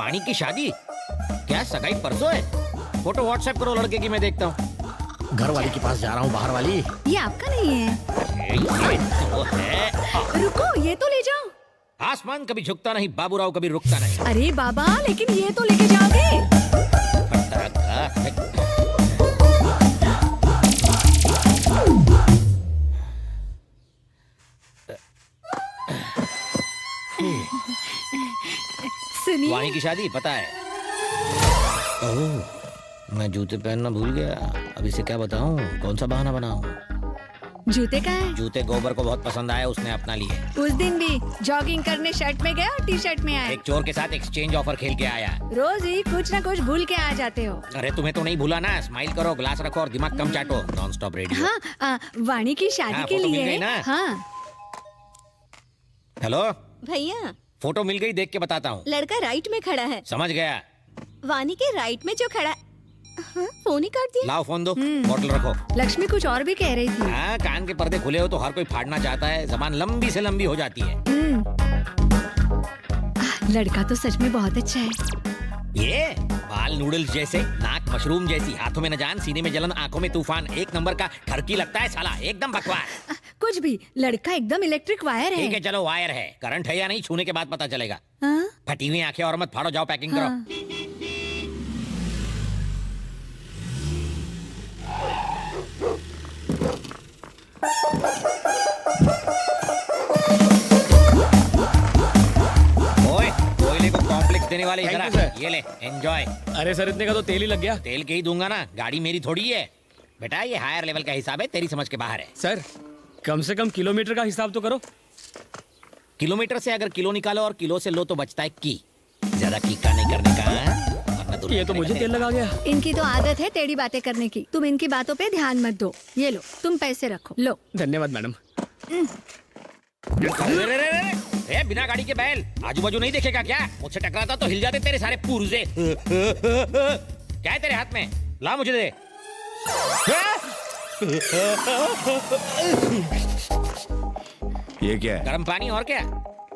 वाणी की शादी? क्या सगाई परसों है? फोटो व्हाट्सएप करो लड़के की, मैं देखता हूँ। घर वाली के पास जा रहा हूँ, बाहर वाली। ये आपका नहीं है। ये तो है। रुको, ये तो ले जाओ। आसमान कभी झुकता नहीं, बाबूराव कभी रुकता नहीं। अरे बाबा, लेकिन ये तो लेके जाओगे। सुनिए, वाणी की शादी पता है? ओह, मैं जूते पहनना भूल गया। अब इसे क्या बताऊं, कौन सा बहाना बनाऊं? जूते का है? जूते गोबर को बहुत पसंद आए, उसने अपना लिए। उस दिन भी जॉगिंग करने शर्ट में गए और टी शर्ट में आए। एक चोर के साथ एक्सचेंज ऑफर खेल के आया। रोज ही कुछ न कुछ भूल के आ जाते हो। अरे तुम्हें तो नहीं भूला ना। स्माइल करो, ग्लास रखो और दिमाग कम चाटो। Non stop radio. हाँ, वाणी की शादी हाँ, के फोटो मिल लिए। गई ना? हाँ। हेलो, भैया, फोटो मिल गई, देख के बताता हूँ। लड़का राइट में खड़ा है। समझ गया। वानी के राइट में जो खड़ा है। हाँ, फोन ही काट दिया। लाओ फोन दो, बॉटल रखो। लक्ष्मी कुछ और भी कह रही थी। हाँ, कान के पर्दे खुले हो तो हर कोई फाड़ना चाहता है। जबान लंबी से लंबी हो जाती है। लड़का तो सच में बहुत अच्छा है। ये बाल नूडल्स जैसे, नाक मशरूम जैसी, हाथों में न जान, सीने में जलन, आंखों में तूफान, एक नंबर का ठरकी लगता है साला, एकदम बकवास। कुछ भी, लड़का एकदम इलेक्ट्रिक वायर है। ठीक है चलो, वायर है, करंट है या नहीं छूने के बाद पता चलेगा। हाँ? फटी हुई आंखें और मत फाड़ो, जाओ पैकिंग करो। हाँ। ओए, कोयले को कॉम्प्लेक्स देने वाले इधर आ। Thank you, sir. ये ले, एंजॉय। अरे सर, इतने का तो तेल ही लग गया। तेल के ही दूंगा ना, गाड़ी मेरी थोड़ी है बेटा। ये हायर लेवल का हिसाब है, तेरी समझ के बाहर है। सर, कम से कम किलोमीटर का हिसाब तो करो। किलोमीटर से अगर किलो निकालो और किलो से लो तो बचता है की। ज्यादा कीका नहीं करने का, वरना दुर्घटना ये तो मुझे तेल लगा गया। इनकी तो आदत है टेढ़ी बातें करने की। तुम इनकी बातों पे ध्यान मत दो। ये लो, तुम पैसे रखो। लो। धन्यवाद मैडम। ए, बिना गाड़ी के बैल, आजू बाजू नहीं देखेगा क्या? मुझसे टकराता तो हिल जाते तेरे सारे पुर्जे। क्या है तेरे हाथ में? ला मुझे दे। ये क्या है? गर्म पानी और क्या?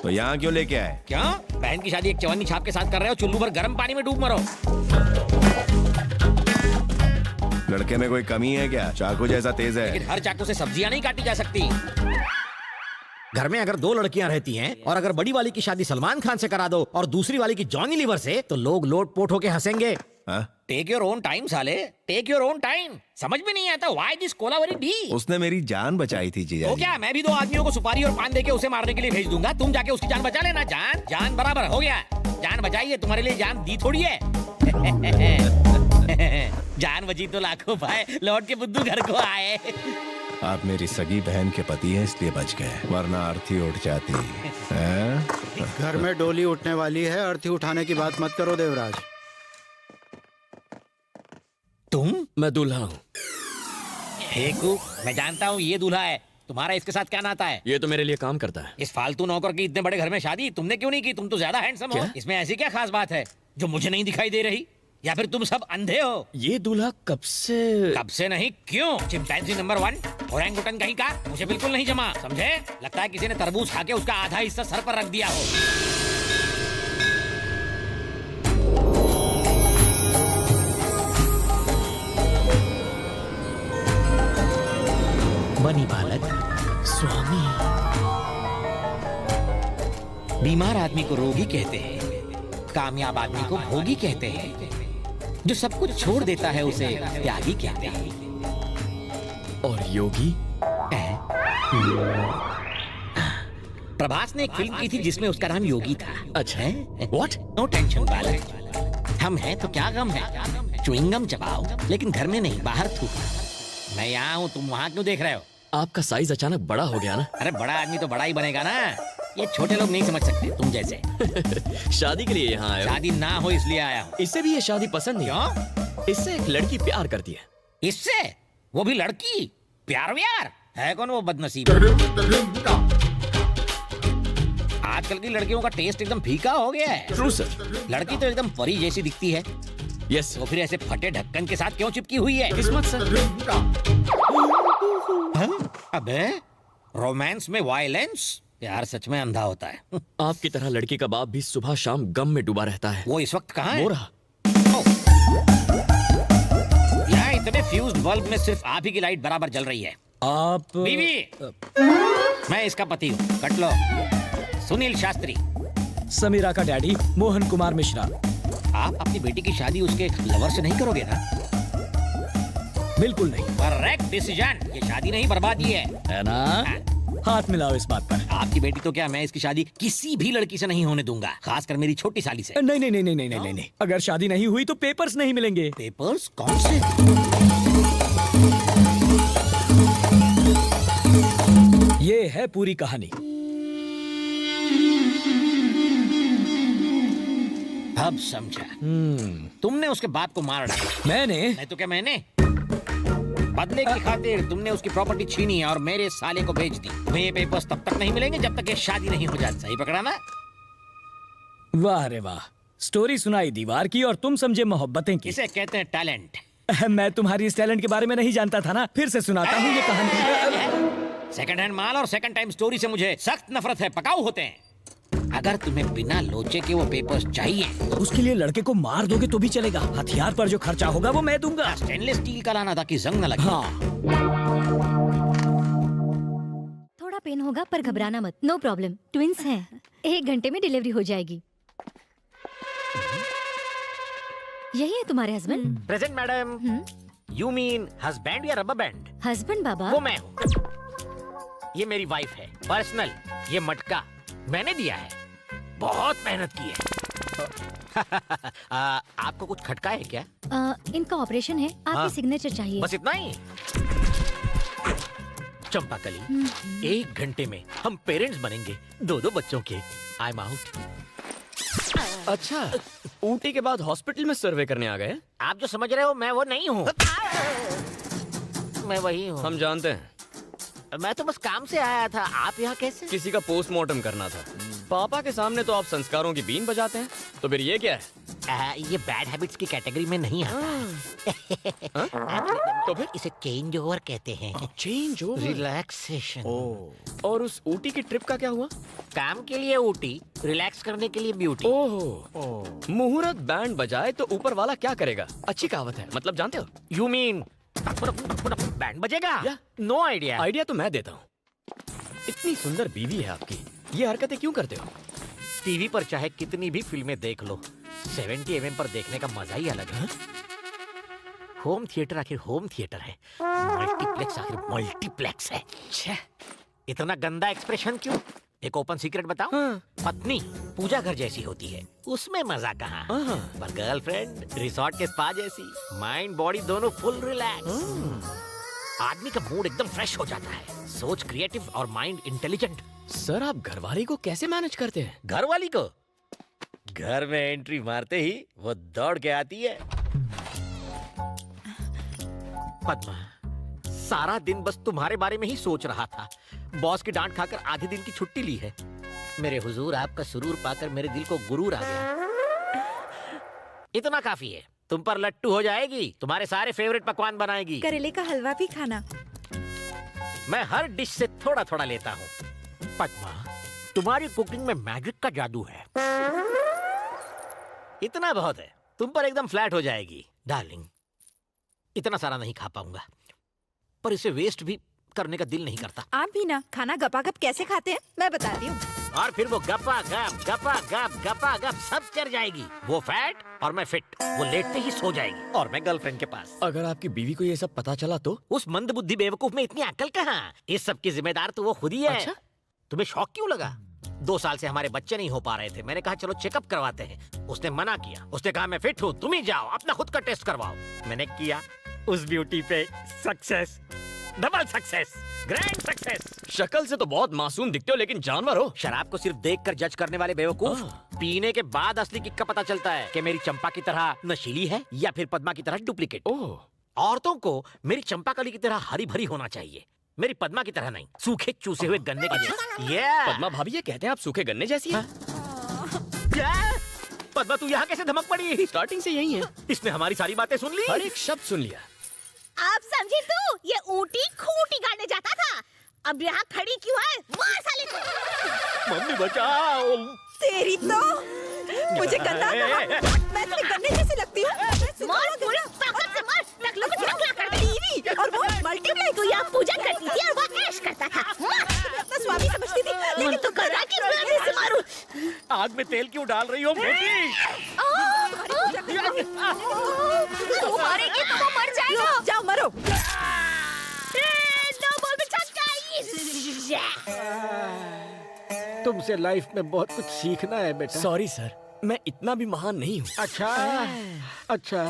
तो यहाँ क्यों लेके आए? क्यों? बहन की शादी एक चवन्नी छाप के साथ कर रहे हो, चुल्लू भर गर्म पानी में डूब मरो। लड़के में कोई कमी है क्या? चाकू जैसा तेज है। लेकिन हर चाकू से सब्जियां नहीं काटी जा सकती। घर में अगर दो लड़कियां रहती हैं और अगर बड़ी वाली की शादी सलमान खान से करा दो और दूसरी वाली की जॉनी लीवर से, तो लोग लोट पोट होके हंसेंगे। हाँ? टेक योर ओन टाइम साले, टेक योर ओन टाइम। समझ में नहीं आता व्हाई दिस कोलावरी डी। उसने मेरी जान बचाई थी जीजा तो जी। क्या मैं भी दो आदमियों को सुपारी और पान देके उसे मारने के लिए भेज दूंगा? तुम जाके उसकी जान बचा लेना। जान जान बराबर हो गया। जान बचाई है, तुम्हारे लिए जान दी थोड़ी है। जान बची तो लाखों पाए, लौट के बुद्धू घर को आए। आप मेरी सगी बहन के पति हैं इसलिए बच गए, वरना अर्थी उठ जाती है। घर में डोली उठने वाली है, अर्थी उठाने की बात मत करो देवराज। तुम? मैं दूल्हा हूँ। हेकू, मैं जानता हूँ ये दूल्हा है। तुम्हारा इसके साथ क्या नाता है? ये तो मेरे लिए काम करता है। इस फालतू नौकर की इतने बड़े घर में शादी तुमने क्यों नहीं की? तुम तो ज्यादा हैंडसम हो। क्या? इसमें ऐसी क्या खास बात है जो मुझे नहीं दिखाई दे रही? या फिर तुम सब अंधे हो? ये दूल्हा कब से? कब से नहीं, क्यों? चिंपैंजी नंबर 1, ओरंगुटन कहीं का, मुझे बिल्कुल नहीं जमा। समझे? लगता है किसी ने तरबूज खा के उसका आधा हिस्सा सर पर रख दिया हो। बनी बालक स्वामी। बीमार आदमी को रोगी कहते हैं, कामयाब आदमी को भोगी कहते हैं, जो सब कुछ छोड़ देता है उसे त्यागी कहते हैं। और योगी? प्रभास ने एक फिल्म की थी जिसमें उसका नाम योगी था। अच्छा है। व्हाट? नो टेंशन बालक, हम हैं तो क्या गम है। च्युइंगम चबाओ, लेकिन घर में नहीं, बाहर थूको। मैं यहाँ हूँ, तुम वहाँ क्यों देख रहे हो? आपका साइज अचानक बड़ा हो गया ना। अरे बड़ा आदमी तो बड़ा ही बनेगा ना। ये छोटे लोग नहीं समझ सकते तुम जैसे। शादी के लिए यहाँ आया हूँ। शादी ना हो इसलिए आया हूँ। इससे भी ये शादी पसंद नहीं। क्यों? इससे एक लड़की प्यार करती है। इससे? वो भी लड़की? प्यार व्यार है कौन वो बदनसीब? आजकल की लड़कियों का टेस्ट एकदम फीका हो गया है। True sir. लड़की तो एकदम परी जैसी दिखती है। यस। तो फिर ऐसे फटे ढक्कन के साथ क्यों चिपकी हुई है? किस्मत सर। हाँ? अबे रोमांस में वायलेंस, प्यार सच में अंधा होता है। आपकी तरह लड़की का बाप भी सुबह शाम गम में डूबा रहता है। वो इस वक्त कहाँ है? वो रहा। यहाँ इतने फ्यूज्ड बल्ब में सिर्फ आप ही की लाइट बराबर जल रही है। आप बीवी, मैं इसका पति हूँ, कट लो। सुनील शास्त्री। समीरा का डैडी मोहन कुमार मिश्रा। आप अपनी बेटी की शादी उसके लवर से नहीं करोगे ना? बिल्कुल नहीं। Correct decision. ये शादी नहीं, बर्बादी है ना? हाथ मिलाओ इस बात पर। आपकी बेटी तो क्या, मैं इसकी शादी किसी भी लड़की से नहीं होने दूंगा, खासकर मेरी छोटी साली से। नहीं नहीं नहीं नहीं नहीं नहीं नहीं। अगर शादी नहीं हुई तो पेपर्स नहीं मिलेंगे। पेपर्स? कौन से? ये है पूरी कहानी। अब समझा। तुमने उसके बाप को मार डाला। मैंने? नहीं तो क्या मैंने? बदले की खातिर तुमने उसकी प्रॉपर्टी छीनी और मेरे साले को भेज दी। तुम्हें ये पेपर्स तब तक नहीं मिलेंगे जब तक ये शादी नहीं हो जाती। सही पकड़ा ना? वाह रे वाह, स्टोरी सुनाई दीवार की और तुम समझे मोहब्बतें की। इसे कहते हैं टैलेंट। मैं तुम्हारी इस टैलेंट के बारे में नहीं जानता था ना, फिर से सुनाता हूँ ये कहानी। सेकंड हैंड माल और सेकंड टाइम स्टोरी से मुझे सख्त नफरत है, पकाऊ होते हैं। अगर तुम्हें बिना लोचे के वो पेपर्स चाहिए तो उसके लिए लड़के को मार दोगे तो भी चलेगा। हथियार पर जो खर्चा होगा वो मैं दूंगा। स्टेनलेस स्टील का लाना ताकि जंग न लगे। हाँ। थोड़ा पेन होगा पर घबराना मत, नो प्रॉब्लम, ट्विंस हैं, 1 घंटे में डिलीवरी हो जाएगी। यही है तुम्हारे husband? Present madam. You mean husband या रबर बैंड? हस्बैंड बाबा। वो मैं हूँ। ये मेरी वाइफ है, पर्सनल। ये मटका मैंने दिया है, बहुत मेहनत की है। आपको कुछ खटका है क्या? इनका ऑपरेशन है, आपकी हाँ। सिग्नेचर चाहिए। बस इतना ही? चंपाकली, 1 घंटे में हम पेरेंट्स बनेंगे 2-2 बच्चों के। I am out. अच्छा, ऊटी के बाद हॉस्पिटल में सर्वे करने आ गए? आप जो समझ रहे हो मैं वो नहीं हूँ। मैं वही हूँ। हम जानते हैं। मैं तो बस काम से आया था। आप यहाँ कैसे? किसी का पोस्टमार्टम करना था। पापा के सामने तो आप संस्कारों की बीन बजाते हैं, तो फिर ये क्या है? ये बैड हैबिट्स की कैटेगरी में नहीं आता। तो फिर इसे चेंज ओवर कहते हैं। Change over, relaxation. और उस ऊटी की ट्रिप का क्या हुआ? काम के लिए ऊटी, रिलैक्स करने के लिए ब्यूटी। ओह, मुहूर्त बैंड बजाए तो ऊपर वाला क्या करेगा? अच्छी कहावत है, मतलब जानते हो? यू मीन बैंड बजेगा? या? No idea. आइडिया तो मैं देता हूँ। इतनी सुंदर बीवी है आपकी, ये हरकतें क्यों करते हो? टीवी पर चाहे कितनी भी फिल्में देख लो, 70 mm पर देखने का मजा ही अलग है। होम थिएटर आखिर होम थिएटर है, मल्टीप्लेक्स आखिर मल्टीप्लेक्स है। छे, इतना गंदा एक्सप्रेशन क्यों? एक ओपन सीक्रेट बताऊं? पत्नी पूजा घर जैसी होती है, उसमें मजा कहाँ? पर गर्लफ्रेंड रिसोर्ट के स्पा जैसी, माइंड बॉडी दोनों फुल रिलैक्स। आदमी का मूड एकदम फ्रेश हो जाता है, सोच क्रिएटिव और माइंड इंटेलिजेंट। सर, आप घरवाली को कैसे मैनेज करते हैं? घर वाली को घर में एंट्री मारते ही वो दौड़ के आती है। पद्मा, सारा दिन बस तुम्हारे बारे में ही सोच रहा था। बॉस की डांट खाकर आधे दिन की छुट्टी ली है। मेरे हुजूर, आपका सुरूर पाकर मेरे दिल को गुरूर आ गया। इतना काफी है, तुम पर लट्टू हो जाएगी, तुम्हारे सारे फेवरेट पकवान बनाएगी। करेले का हलवा भी खाना। मैं हर डिश से थोड़ा थोड़ा लेता हूँ। पद्मा, तुम्हारी कुकिंग में मैजिक का जादू है। इतना बहुत है, तुम पर एकदम फ्लैट हो जाएगी। डार्लिंग, इतना सारा नहीं खा पाऊंगा, पर इसे वेस्ट भी करने का दिल नहीं करता। आप भी ना खाना गपागप कैसे खाते हैं मैं बताती हूँ। और फिर वो गपा गप सब चढ़ जाएगी। वो फैट और मैं फिट। वो लेटते ही सो जाएगी और मैं गर्लफ्रेंड के पास। अगर आपकी बीवी को ये सब पता चला तो? उस मंदबुद्धि बेवकूफ में इतनी अक्ल कहाँ? इस सब की जिम्मेदार तो वो खुद ही है। अच्छा? तुम्हें शौक क्यों लगा? 2 साल से हमारे बच्चे नहीं हो पा रहे थे। मैंने कहा चलो चेकअप करवाते हैं। उसने मना किया। उसने कहा मैं फिट हूँ, तुम ही जाओ अपना खुद का टेस्ट करवाओ। मैंने किया, उस ब्यूटी पे success, double success, grand success. शक्ल से तो बहुत मासूम दिखते हो, लेकिन जानवर हो। शराब को सिर्फ देखकर जज करने वाले बेवकूफ, पीने के बाद असली किक का पता चलता है कि मेरी चंपा की तरह नशीली है या फिर पद्मा की तरह डुप्लीकेट। औरतों को मेरी चंपाकली की तरह हरी भरी होना चाहिए, मेरी पद्मा की तरह नहीं, सूखे चूसे हुए गन्ने की जैसी। पद्मा भाभी ये कहते हैं आप सूखे गन्ने जैसी हैं। पद्मा, तू यहाँ कैसे धमक पड़ी? स्टार्टिंग से यही है। इसने हमारी सारी बातें सुन ली। हर एक शब्द सुन लिया। आप समझे तो ये ऊटी खूंटी गाड़ने जाता था, अब यहाँ खड़ी क्यों है? मार साले को। मम्मी बचाओ। तेरी तो मुझे गन्ना मैं तुम्हें गन्ने जैसी लगती हूँ। मार पूरी ताकत से मार। टकलू को क्या करती टीवी और वो मल्टीप्लाई तू यहाँ पूजा करती थी और वो ऐश करता था। मार। अपना स्वामी समझती थी लेकिन तू कर रहा कि मैं भी से मारूं। आग में तेल क्यों डाल रही हो बेटी? तू मारेगी तो वो मर जाएगा। जाओ मरो। नो बोल में छक्का। तुमसे लाइफ में बहुत कुछ सीखना है बेटा। सॉरी सर, मैं इतना भी महान नहीं हूँ। अच्छा अच्छा